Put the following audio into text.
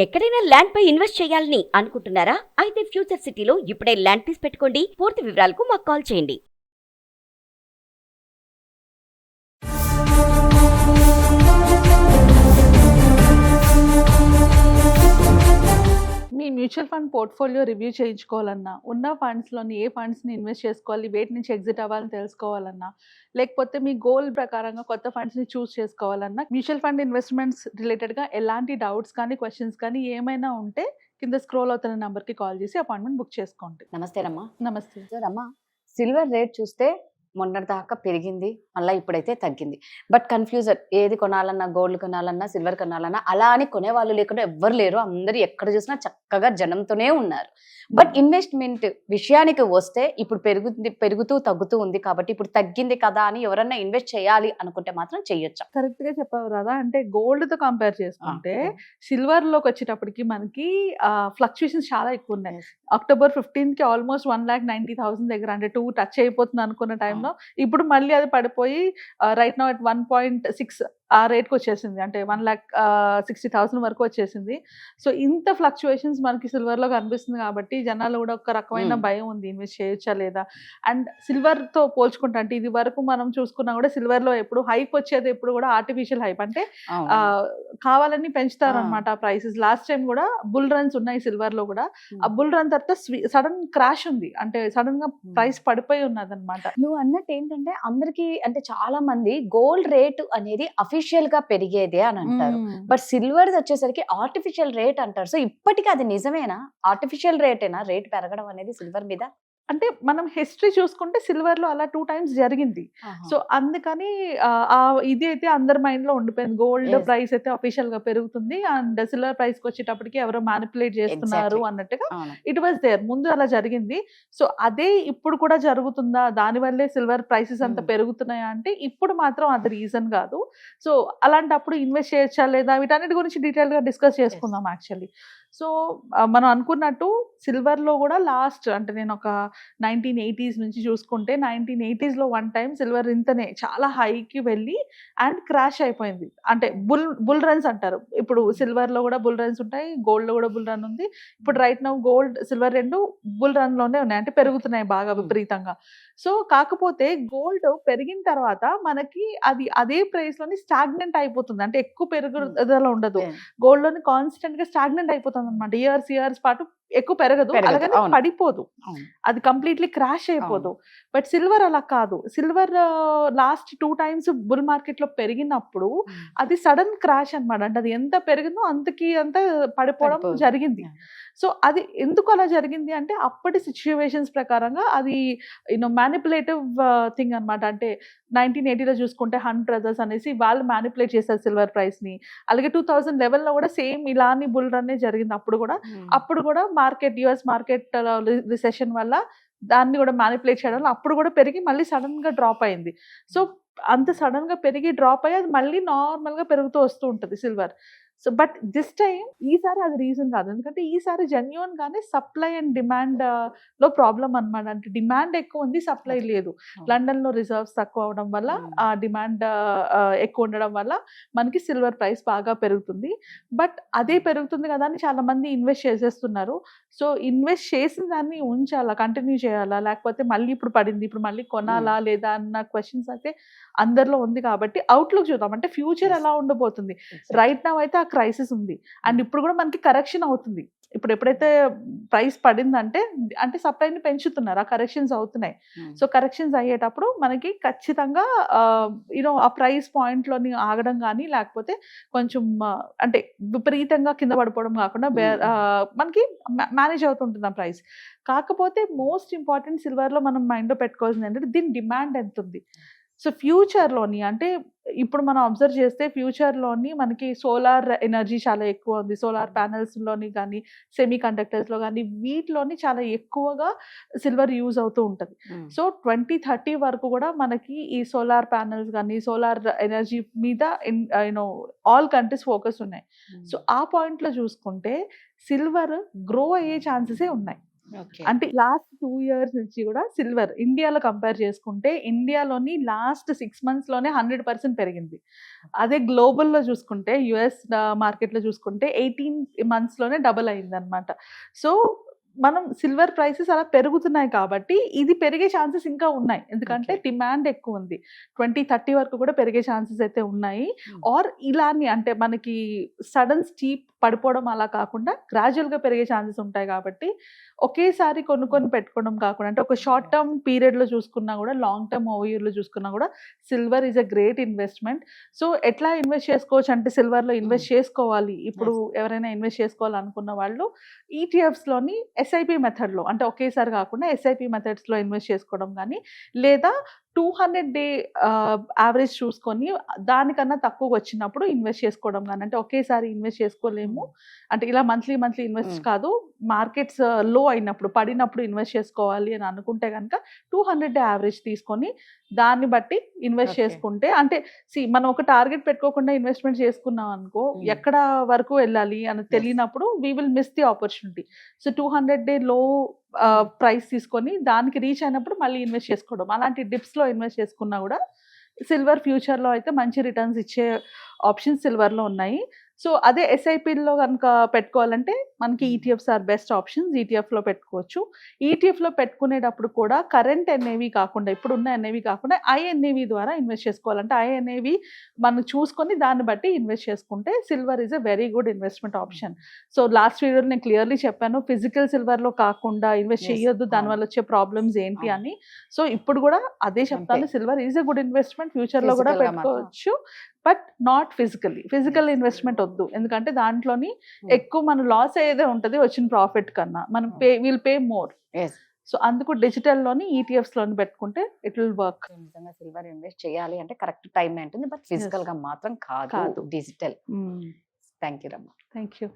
ఎక్కడైనా ల్యాండ్ పై ఇన్వెస్ట్ చేయాలని అనుకుంటున్నారా? అయితే ఫ్యూచర్ సిటీలో ఇప్పుడే ల్యాండ్ పీస్ పెట్టుకోండి. పూర్తి వివరాలకు మాకు కాల్ చేయండి. మీ మ్యూచువల్ ఫండ్ పోర్ట్ఫోలియో రివ్యూ చేయించుకోవాలన్నా, ఉన్న ఫండ్స్‌లోని ఏ ఫండ్స్‌ని ఇన్వెస్ట్ చేసుకోవాలి, వేటి నుంచి ఎగ్జిట్ అవ్వాలని తెలుసుకోవాలన్నా, లేకపోతే మీ గోల్ ప్రకారంగా కొత్త ఫండ్స్‌ని చూస్ చేసుకోవాలన్నా, మ్యూచువల్ ఫండ్ ఇన్వెస్ట్‌మెంట్స్ రిలేటెడ్‌గా ఎలాంటి డౌట్స్ కానీ, క్వెషన్స్ కానీ ఏమైనా ఉంటే కింద స్క్రోల్ అవుతున్న నంబర్‌కి కాల్ చేసి అపాయింట్మెంట్ బుక్ చేసుకోండి. నమస్తే రమ్మా. నమస్తే. రమ్మా, సిల్వర్ రేట్ చూస్తే మొన్నటి దాకా పెరిగింది, మళ్ళీ ఇప్పుడైతే తగ్గింది. బట్ కన్ఫ్యూజన్, ఏది కొనాలన్నా, గోల్డ్ కొనాలన్నా, సిల్వర్ కొనాలన్నా, అలా అని కొనేవాళ్ళు లేకుండా ఎవ్వరు లేరు. అందరూ ఎక్కడ చూసినా చక్కగా జనంతోనే ఉన్నారు. బట్ ఇన్వెస్ట్మెంట్ విషయానికి వస్తే ఇప్పుడు పెరుగుతూ తగ్గుతూ ఉంది కాబట్టి ఇప్పుడు తగ్గింది కదా అని ఎవరన్నా ఇన్వెస్ట్ చేయాలి అనుకుంటే మాత్రం చెయ్యొచ్చా? కరెక్ట్ గా చెప్పావు రాదా. అంటే గోల్డ్ తో కంపేర్ చేసుకుంటే సిల్వర్ లోకి వచ్చేటప్పటికి మనకి ఫ్లక్చుయేషన్స్ చాలా ఎక్కువ ఉన్నాయి. అక్టోబర్ 15 కి ఆల్మోస్ట్ 1,90,000 దగ్గర, అంటే 2 టచ్ అయిపోతుంది అనుకున్న టైంలో ఇప్పుడు మళ్ళీ అది పడిపోయి రైట్ నౌ అట్ 1.6 ఆ రేట్కి వచ్చేసింది. అంటే 1,60,000 వరకు వచ్చేసింది. సో ఇంత ఫ్లక్చుయేషన్స్ మనకి సిల్వర్ లో కనిపిస్తుంది కాబట్టి జనాలు కూడా ఒక రకమైన భయం ఉంది, ఇన్వెస్ట్ చేయొచ్చా లేదా. అండ్ సిల్వర్ తో పోల్చుకుంటా, అంటే ఇది వరకు మనం చూసుకున్నా కూడా సిల్వర్ లో ఎప్పుడు హైప్ వచ్చేది ఎప్పుడు కూడా ఆర్టిఫిషియల్ హైప్, అంటే కావాలని పెంచుతారు అనమాట ప్రైసెస్. లాస్ట్ టైం కూడా బుల్ రన్స్ ఉన్నాయి సిల్వర్ లో కూడా. ఆ బుల్ రన్ తర్వాత సడన్ క్రాష్ ఉంది, అంటే సడన్ గా ప్రైస్ పడిపోయి ఉన్నది అనమాట. నువ్వు అన్నట్టు ఏంటంటే అందరికి, అంటే చాలా మంది గోల్డ్ రేట్ అనేది అఫీషియల్ గా పెరిగేదే అని అంటారు. బట్ సిల్వర్ వచ్చేసరికి ఆర్టిఫిషియల్ రేట్ అంటారు. సో ఇప్పటికీ అది నిజమేనా? ఆర్టిఫిషియల్ రేటేనా రేట్ పెరగడం అనేది సిల్వర్ మీద? అంటే మనం హిస్టరీ చూసుకుంటే సిల్వర్ లో అలా 2 times జరిగింది. సో అందుకని ఇది అయితే అందరి మైండ్ లో ఉండిపోయింది. గోల్డ్ ప్రైస్ అయితే అఫీషియల్ గా పెరుగుతుంది అండ్ సిల్వర్ ప్రైస్ కి వచ్చేటప్పటికి ఎవరో మ్యానిపులేట్ చేస్తున్నారు అన్నట్టుగా ఇట్ వాజ్ దేర్. ముందు అలా జరిగింది. సో అదే ఇప్పుడు కూడా జరుగుతుందా, దాని వల్లే సిల్వర్ ప్రైసెస్ అంత పెరుగుతున్నాయా అంటే ఇప్పుడు మాత్రం అది రీజన్ కాదు. సో అలాంటప్పుడు ఇన్వెస్ట్ చేయొచ్చా లేదా, వీటన్నిటి గురించి డీటెయిల్ గా డిస్కస్ చేసుకుందాం యాక్చువల్లీ. సో మనం అనుకున్నట్టు సిల్వర్ లో కూడా లాస్ట్, అంటే నేను ఒక 1980s నుంచి చూసుకుంటే 1980s లో వన్ టైం సిల్వర్ ఇంతనే చాలా హైకి వెళ్ళి అండ్ క్రాష్ అయిపోయింది. అంటే బుల్ రన్స్ అంటారు. ఇప్పుడు సిల్వర్ లో కూడా బుల్ రన్స్ ఉంటాయి, గోల్డ్ లో కూడా బుల్ రన్ ఉంది. ఇప్పుడు రైట్ నౌ గోల్డ్ సిల్వర్ రెండు బుల్ రన్ లోనే ఉన్నాయి, అంటే పెరుగుతున్నాయి బాగా విపరీతంగా. సో కాకపోతే గోల్డ్ పెరిగిన తర్వాత మనకి అది అదే ప్రైస్ లోని స్టాగ్నెంట్ అయిపోతుంది, అంటే ఎక్కువ పెరుగుదల ఉండదు. గోల్డ్ లోని కాన్స్టెంట్ గా స్టాగ్నెంట్ అయిపోతుంది అనమాట. ఇయర్స్ పాటు ఎక్కువ పెరగదు, అలాగే పడిపోదు, అది కంప్లీట్లీ క్రాష్ అయిపోదు. బట్ సిల్వర్ అలా కాదు. Silver last 2 times bull market లో పెరిగినప్పుడు అది సడన్ క్రాష్ అనమాట. అంటే అది ఎంత పెరిగిందో అంత పడిపోవడం జరిగింది. సో అది ఎందుకు అలా జరిగింది అంటే అప్పటి సిచ్యువేషన్స్ ప్రకారంగా అది మ్యానిపులేటివ్ థింగ్ అనమాట. అంటే 1980లో చూసుకుంటే హంట్ బ్రదర్స్ అనేసి వాళ్ళు మ్యానిపులేట్ చేశారు సిల్వర్ ప్రైస్ ని. అలాగే 2011లో కూడా సేమ్ ఇలాని బుల్ రన్ జరిగింది. అప్పుడు కూడా మార్కెట్, యుఎస్ మార్కెట్ రిసెషన్ వల్ల దాన్ని కూడా మ్యానిపులేట్ చేయడం వల్ల అప్పుడు కూడా పెరిగి మళ్ళీ సడన్ గా డ్రాప్ అయింది. సో అంత సడన్ గా పెరిగి డ్రాప్ అయ్యి అది మళ్ళీ నార్మల్ గా పెరుగుతూ వస్తూ ఉంటుంది silver. So but this time ఈసారి అది రీజన్ కాదు, ఎందుకంటే ఈసారి జెన్యూన్ గానే సప్లై అండ్ డిమాండ్ లో ప్రాబ్లం అనమాట. అంటే డిమాండ్ ఎక్కువ ఉంది, సప్లై లేదు. లండన్ లో రిజర్వ్స్ తక్కువ అవడం వల్ల ఆ డిమాండ్ ఎక్కువ ఉండడం వల్ల మనకి సిల్వర్ ప్రైస్ బాగా పెరుగుతుంది. బట్ అదే పెరుగుతుంది కదా అని చాలా మంది ఇన్వెస్ట్ చేసేస్తున్నారు. సో ఇన్వెస్ట్ చేసిన దాన్ని ఉంచాలా, కంటిన్యూ చేయాలా, లేకపోతే మళ్ళీ ఇప్పుడు పడింది ఇప్పుడు మళ్ళీ కొనాలా లేదా అన్న క్వశ్చన్స్ అయితే అందరిలో ఉంది. కాబట్టి అవుట్లుక్ చూద్దాం, అంటే ఫ్యూచర్ ఎలా ఉండబోతుంది. రైట్ నౌ అయితే ఆ క్రైసిస్ ఉంది అండ్ ఇప్పుడు కూడా మనకి కరెక్షన్ అవుతుంది. ఇప్పుడు ఎప్పుడైతే ప్రైస్ పడిందంటే అంటే సప్లైని పెంచుతున్నారు, ఆ కరెక్షన్స్ అవుతున్నాయి. సో కరెక్షన్స్ అయ్యేటప్పుడు మనకి ఖచ్చితంగా ఆ ప్రైస్ పాయింట్ లోని ఆగడం కానీ లేకపోతే కొంచెం అంటే విపరీతంగా కింద పడిపోవడం కాకుండా మనకి మేనేజ్ అవుతుంటుంది ఆ ప్రైస్. కాకపోతే మోస్ట్ ఇంపార్టెంట్ సిల్వర్ లో మనం మైండ్ లో పెట్టుకోవాల్సింది ఏంటంటే దీని డిమాండ్ ఎంత ఉంది. సో ఫ్యూచర్లోని, అంటే ఇప్పుడు మనం అబ్జర్వ్ చేస్తే ఫ్యూచర్లోని మనకి సోలార్ ఎనర్జీ చాలా ఎక్కువ ఉంది. సోలార్ ప్యానెల్స్లోని కానీ సెమీ కండక్టర్స్లో కానీ వీటిలోని చాలా ఎక్కువగా సిల్వర్ యూజ్ అవుతూ ఉంటుంది. సో 2030 వరకు కూడా మనకి ఈ సోలార్ ప్యానెల్స్ కానీ సోలార్ ఎనర్జీ మీద ఆల్ కంట్రీస్ ఫోకస్ ఉన్నాయి. సో ఆ పాయింట్లో చూసుకుంటే సిల్వర్ గ్రో అయ్యే ఛాన్సెసే ఉన్నాయి. అంటే లాస్ట్ 2 years నుంచి కూడా సిల్వర్ ఇండియాలో కంపేర్ చేసుకుంటే ఇండియాలోని లాస్ట్ 6 months లోనే 100% పెరిగింది. అదే గ్లోబల్లో చూసుకుంటే యుఎస్ మార్కెట్లో చూసుకుంటే 18 months లోనే డబుల్ అయింది అనమాట. సో మనం సిల్వర్ ప్రైసెస్ అలా పెరుగుతున్నాయి కాబట్టి ఇది పెరిగే ఛాన్సెస్ ఇంకా ఉన్నాయి, ఎందుకంటే డిమాండ్ ఎక్కువ ఉంది. 2030 వరకు కూడా పెరిగే ఛాన్సెస్ అయితే ఉన్నాయి. ఆర్ ఇలాని అంటే మనకి సడన్ స్టీప్ పడిపోవడం అలా కాకుండా గ్రాడ్యువల్గా పెరిగే ఛాన్సెస్ ఉంటాయి కాబట్టి ఒకేసారి కొన్ని పెట్టుకోవడం కాకుండా అంటే ఒక షార్ట్ టర్మ్ పీరియడ్లో చూసుకున్నా కూడా లాంగ్ టర్మ్ ఓవర్లో చూసుకున్నా కూడా silver is a great investment. So ఎట్లా ఇన్వెస్ట్ చేసుకోవచ్చు అంటే సిల్వర్లో ఇన్వెస్ట్ చేసుకోవాలి ఇప్పుడు ఎవరైనా ఇన్వెస్ట్ చేసుకోవాలనుకున్న వాళ్ళు ఈటీఎఫ్స్లోని ఎస్ఐపి మెథడ్లో అంటే ఒకేసారి కాకుండా ఎస్ఐపి మెథడ్స్లో ఇన్వెస్ట్ చేసుకోవడం కానీ, లేదా 200 day యావరేజ్ చూసుకొని దానికన్నా తక్కువ వచ్చినప్పుడు ఇన్వెస్ట్ చేసుకోవడం కానీ, అంటే ఒకేసారి ఇన్వెస్ట్ చేసుకోలేము అంటే ఇలా మంత్లీ ఇన్వెస్ట్ కాదు, మార్కెట్స్ లో అయినప్పుడు పడినప్పుడు ఇన్వెస్ట్ చేసుకోవాలి అని అనుకుంటే కనుక 200 day యావరేజ్ తీసుకొని దాన్ని బట్టి ఇన్వెస్ట్ చేసుకుంటే అంటే మనం ఒక టార్గెట్ పెట్టుకోకుండా ఇన్వెస్ట్మెంట్ చేసుకున్నాం అనుకో ఎక్కడ వరకు వెళ్ళాలి అని తెలియనప్పుడు we will miss the opportunity. So 200 day లో ప్రైస్ తీసుకొని దానికి రీచ్ అయినప్పుడు మళ్ళీ ఇన్వెస్ట్ చేసుకోవడం, అలాంటి డిప్స్లో ఇన్వెస్ట్ చేసుకున్నా కూడా సిల్వర్ ఫ్యూచర్లో అయితే మంచి రిటర్న్స్ ఇచ్చే ఆప్షన్స్ సిల్వర్లో ఉన్నాయి. సో అదే ఎస్ఐపిలో కనుక పెట్టుకోవాలంటే మనకి ఈటీఎఫ్స్ ఆర్ బెస్ట్ ఆప్షన్స్, ఈటీఎఫ్లో పెట్టుకోవచ్చు. ఈటీఎఫ్లో పెట్టుకునేటప్పుడు కూడా కరెంట్ ఎన్ఏవి కాకుండా ఇప్పుడున్న ఎన్ఏవి కాకుండా ఐఎన్ఏవి ద్వారా ఇన్వెస్ట్ చేసుకోవాలంటే ఐఎన్ఏవి మనం చూసుకొని దాన్ని బట్టి ఇన్వెస్ట్ చేసుకుంటే silver is a very good investment option. So last వీడియోలో నేను క్లియర్లీ చెప్పాను ఫిజికల్ సిల్వర్లో కాకుండా ఇన్వెస్ట్ చేయొద్దు, దానివల్ల వచ్చే ప్రాబ్లమ్స్ ఏంటి అని. సో ఇప్పుడు కూడా అదే చెప్తాను, silver is a good investment, ఫ్యూచర్లో కూడా పెట్టుకోవచ్చు బట్ నాట్ ఫిజికల్ ఇన్వెస్ట్మెంట్ వద్దు, ఎందుకంటే దాంట్లోని ఎక్కువ మన లాస్ అయ్యేదే ఉంటుంది వచ్చిన ప్రాఫిట్ కన్నా, మనం విల్ పే మోర్. సో అందుకు డిజిటల్లోని ఈటీఎఫ్స్లోని పెట్టుకుంటే ఇట్ విల్ వర్క్. నిజంగా సిల్వర్ ఇన్వెస్ట్ చేయాలి అంటే కరెక్ట్ టైం ఉంటుంది, బట్ ఫిజికల్ గా మాత్రం కాదు, డిజిటల్. థ్యాంక్ యూ రమ్మ. Thank you.